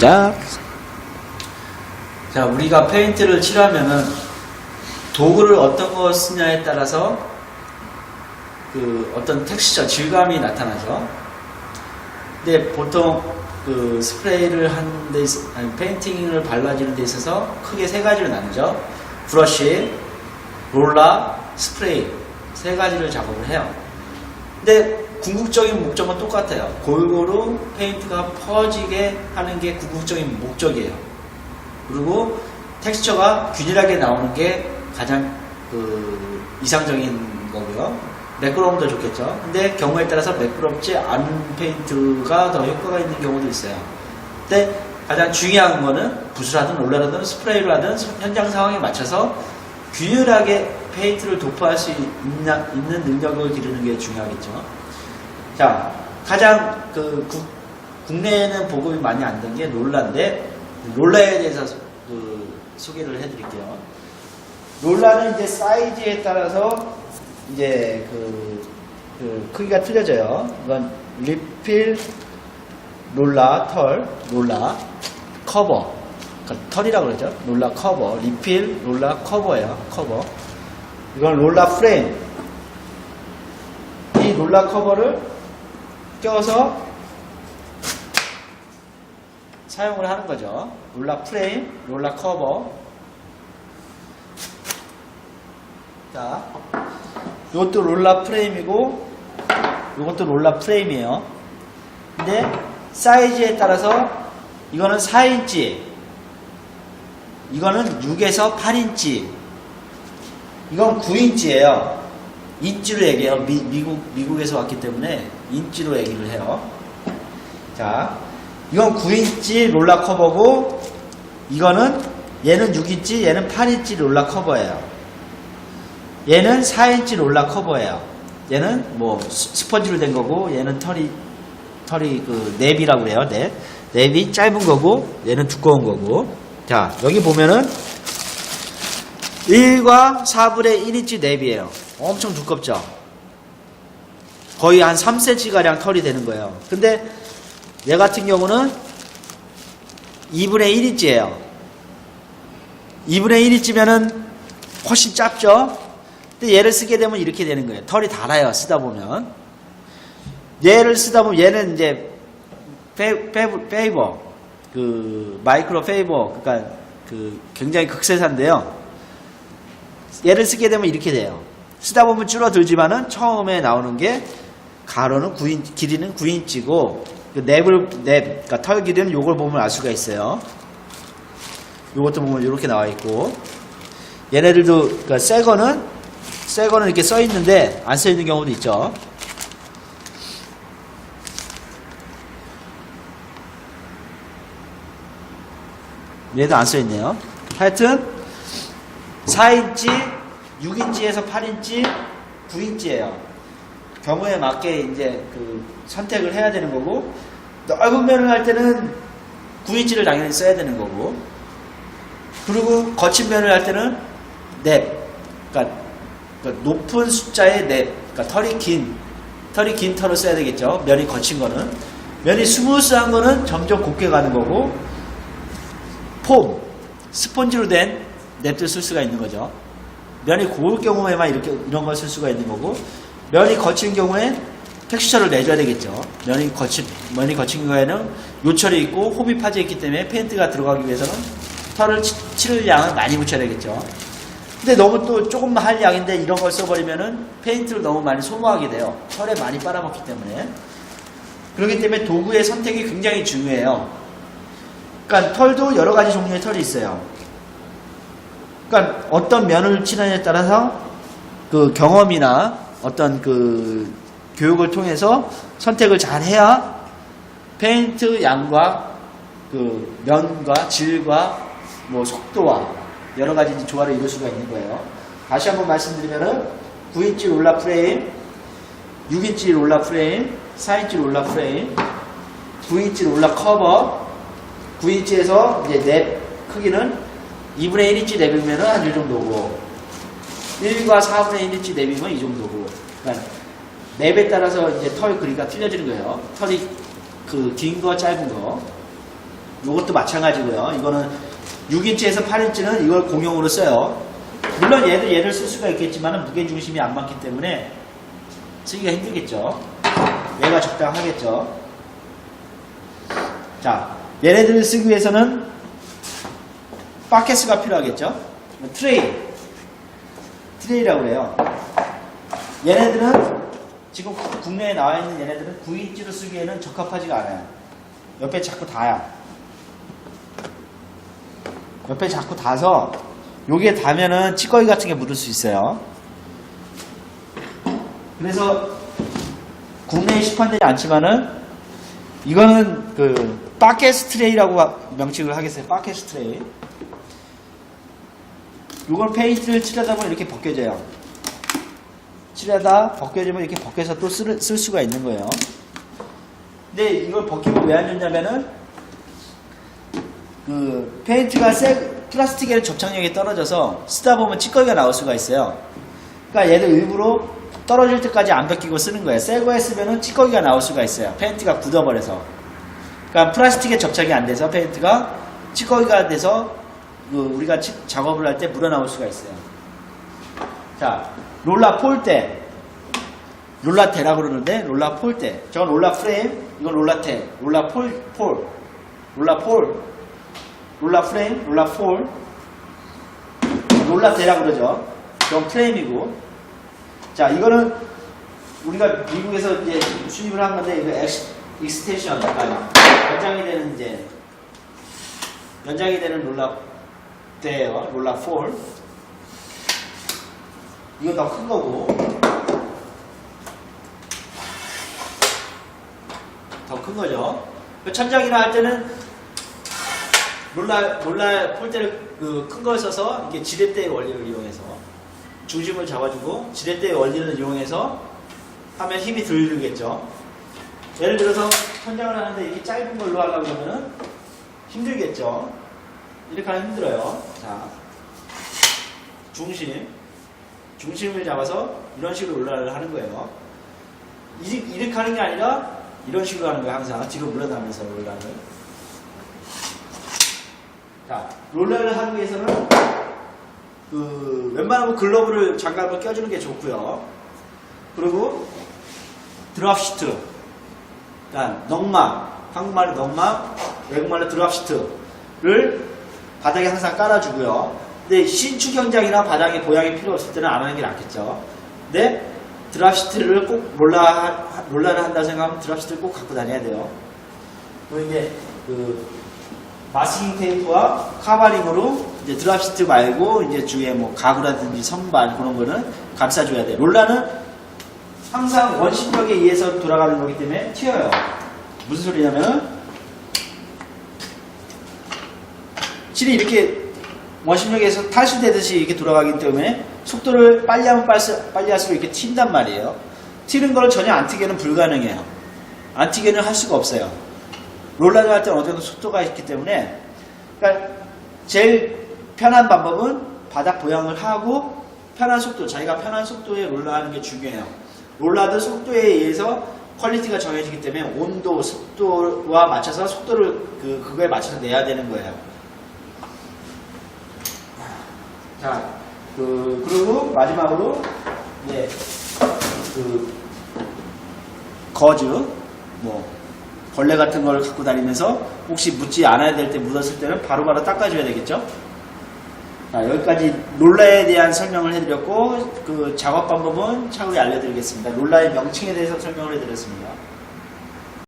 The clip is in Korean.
시작. 자, 우리가 페인트를 칠하면은 도구를 어떤 거 쓰냐에 따라서 그 어떤 텍스처, 질감이 나타나죠. 근데 보통 그 스프레이를 하는 데 아니 페인팅을 발라지는 데 있어서 크게 세 가지로 나누죠. 브러쉬, 롤러, 스프레이 세 가지를 작업을 해요. 근데 궁극적인 목적은 똑같아요. 골고루 페인트가 퍼지게 하는 게 궁극적인 목적이에요. 그리고 텍스처가 균일하게 나오는 게 가장 그 이상적인 거고요. 매끄러움도 좋겠죠. 근데 경우에 따라서 매끄럽지 않은 페인트가 더 효과가 있는 경우도 있어요. 근데 가장 중요한 거는 붓을 하든 롤러라든 스프레이를 하든 현장 상황에 맞춰서 균일하게 페인트를 도포할 수 있는 능력을 기르는 게 중요하겠죠. 자, 가장 그 국내에는 보급이 많이 안 된 게 롤러인데, 롤러에 대해서 그 소개를 해드릴게요. 롤러는 이제 사이즈에 따라서 이제 그 크기가 틀려져요. 이건 리필 롤러 털, 롤러 커버, 그러니까 털이라고 그러죠. 롤러 커버, 리필 롤러 커버예요. 커버. 이건 롤러 프레임. 이 롤러 커버를 껴서 사용을 하는 거죠. 롤러 프레임, 롤러 커버. 자, 이것도 롤러 프레임이고, 이것도 롤러 프레임이에요. 근데 사이즈에 따라서 이거는 4인치, 이거는 6에서 8인치, 이건 9인치예요. 인치로 얘기해요. 미국에서 왔기 때문에 인치로 얘기를 해요. 자, 이건 9인치 롤러 커버고, 이거는 얘는 6인치, 얘는 8인치 롤러 커버예요. 얘는 4인치 롤러 커버예요. 얘는 뭐 스펀지로 된 거고, 얘는 털이 그 냅이라고 그래요. 냅이 짧은 거고, 얘는 두꺼운 거고. 자, 여기 보면은 1과 4분의 1인치 냅이에요. 엄청 두껍죠. 거의 한 3cm 가량 털이 되는 거예요. 근데 얘 같은 경우는 2분의 1인치예요. 2분의 1인치면은 훨씬 짧죠. 근데 얘를 쓰게 되면 이렇게 되는 거예요. 털이 달아요. 쓰다 보면. 얘를 쓰다 보면 얘는 이제 페이버, 그 마이크로 페이버, 그러니까 그 굉장히 극세사인데요. 얘를 쓰게 되면 이렇게 돼요. 쓰다 보면 줄어들지만은 처음에 나오는 게 가로는 9인치, 길이는 9인치고 그러니까 털 길이는 요걸 보면 알 수가 있어요. 요것도 보면 이렇게 나와 있고, 얘네들도 그러니까 새 거는 이렇게 써 있는데 안 써 있는 경우도 있죠. 얘도 안 써 있네요. 하여튼 4인치, 6인치에서 8인치, 9인치예요. 경우에 맞게 이제 그 선택을 해야 되는 거고, 넓은 면을 할 때는 9인치를 당연히 써야 되는 거고, 그리고 거친 면을 할 때는 냅, 그러니까 높은 숫자의 냅, 그러니까 털이 긴 털을 써야 되겠죠. 면이 거친 거는. 면이 스무스한 거는 점점 곱게 가는 거고, 폼, 스펀지로 된 냅들 쓸 수가 있는 거죠. 면이 고울 경우에만 이런 걸 쓸 수가 있는 거고, 면이 거친 경우에 텍스처를 내줘야 되겠죠. 면이 거친 경우에는 요철이 있고 홈이 파져 있기 때문에 페인트가 들어가기 위해서는 털을 칠 양을 많이 묻혀야 되겠죠. 근데 너무 또 조금만 할 양인데 이런 걸 써버리면은 페인트를 너무 많이 소모하게 돼요. 털에 많이 빨아먹기 때문에. 그렇기 때문에 도구의 선택이 굉장히 중요해요. 그러니까 털도 여러 가지 종류의 털이 있어요. 그러니까 어떤 면을 치느냐에 따라서 그 경험이나 어떤 그 교육을 통해서 선택을 잘 해야 페인트 양과 그 면과 질과 뭐 속도와 여러 가지 조화를 이룰 수가 있는 거예요. 다시 한번 말씀드리면은 9인치 롤러 프레임, 6인치 롤러 프레임, 4인치 롤러 프레임, 9인치 롤러 커버, 9인치에서 이제 냅 크기는 2분의 1인치 냅이면 한 이 정도고, 1과 4분의 1인치 냅이면 이 정도고, 그러니까 냅에 따라서 이제 털 길이가 틀려지는 거예요. 털이 그 긴 거, 짧은 거. 이것도 마찬가지고요. 이거는 6인치에서 8인치는 이걸 공용으로 써요. 물론 얘를 쓸 수가 있겠지만 무게중심이 안 맞기 때문에 쓰기가 힘들겠죠. 얘가 적당하겠죠. 자, 얘네들을 쓰기 위해서는 바켓스가 필요하겠죠. 트레이라고 해요. 얘네들은 지금 국내에 나와 있는 얘네들은 9인치로 쓰기에는 적합하지가 않아요. 옆에 자꾸 닿아요. 옆에 자꾸 닿아서 여기에 닿으면은 찌꺼기 같은 게 묻을 수 있어요. 그래서 국내에 시판되지 않지만은 이거는 그 바켓 트레이라고 명칭을 하겠어요. 바켓 트레이. 이걸 페인트를 칠하다 보면 이렇게 벗겨져요. 칠하다 벗겨지면 이렇게 벗겨서 또 쓸 수가 있는 거예요. 근데 이걸 벗기면 왜 안 좋냐면은 그 페인트가 플라스틱에는 접착력이 떨어져서 쓰다 보면 찌꺼기가 나올 수가 있어요. 그러니까 얘를 일부러 떨어질 때까지 안 벗기고 쓰는 거예요. 새 거에 쓰면은 찌꺼기가 나올 수가 있어요. 페인트가 굳어버려서. 그러니까 플라스틱에 접착이 안 돼서 페인트가 찌꺼기가 돼서 우리가 작업을 할 때 묻어나올 수가 있어요. 자, 롤라 폴대. 롤라테라고 그러는데 롤라 폴대. 저건 롤라 프레임, 이건 롤라테. 롤라 롤라 롤라 프레임, 롤라 폴. 롤라테라고 그러죠. 저건 프레임이고. 자, 이거는 우리가 미국에서 이제 수입을 한 건데 이거 익스텐션, 연장이 되는 롤라테예요. 롤라 폴. 이거 더 큰 거고. 더 큰 거죠. 천장이나 할 때는 롤라 폴대를 큰 걸 써서 이게 지렛대의 원리를 이용해서 중심을 잡아주고 지렛대의 원리를 이용해서 하면 힘이 덜 들겠죠. 예를 들어서 천장을 하는데 이렇게 짧은 걸로 하려고 그러면은 힘들겠죠. 이렇게 하면 힘들어요. 자, 중심을 잡아서 이런 식으로 롤러를 하는 거예요. 이렇게 하는 게 아니라 이런 식으로 하는 거예요. 항상 뒤로 물러나면서 롤러를. 자, 롤러를 하기 위해서는 웬만하면 글러브를 장갑을 껴주는 게 좋고요. 그리고 드랍 시트, 그러니까 넉막, 한국말로 넉막, 외국말로 드랍 시트를 바닥에 항상 깔아주고요. 근데 신축 현장이나 바닥에 보양이 필요 없을 때는 안 하는 게 낫겠죠. 근데 드랍 시트를 꼭 롤러를 한다 생각하면 드랍 시트를 꼭 갖고 다녀야 돼요. 그리고 이제 마스킹 테이프와 카바링으로 이제 드랍 시트 말고 이제 주위에 뭐 가구라든지 선반 그런 거는 감싸줘야 돼요. 롤러는 항상 원심력에 의해서 돌아가는 거기 때문에 튀어요. 무슨 소리냐면은 실이 이렇게 원심력에 의해서 탈수되듯이 이렇게 돌아가기 때문에 속도를 빨리 하면 빨리 할수록 이렇게 튄단 말이에요. 튀는 걸 전혀 안 튀게는 불가능해요. 안 튀게는 할 수가 없어요. 롤러를 할 때 어느 정도 속도가 있기 때문에, 그러니까 제일 편한 방법은 바닥 보양을 하고 편한 속도, 자기가 편한 속도에 롤러 하는 게 중요해요. 롤러도 속도에 의해서 퀄리티가 정해지기 때문에 온도, 속도와 맞춰서 속도를 그거에 맞춰서 내야 되는 거예요. 자, 그리고 마지막으로 이제 거즈, 벌레 같은 걸 갖고 다니면서 혹시 묻지 않아야 될 때 묻었을 때는 바로바로 닦아줘야 되겠죠? 자, 여기까지 롤러에 대한 설명을 해드렸고, 작업 방법은 차후에 알려드리겠습니다. 롤러의 명칭에 대해서 설명을 해드렸습니다.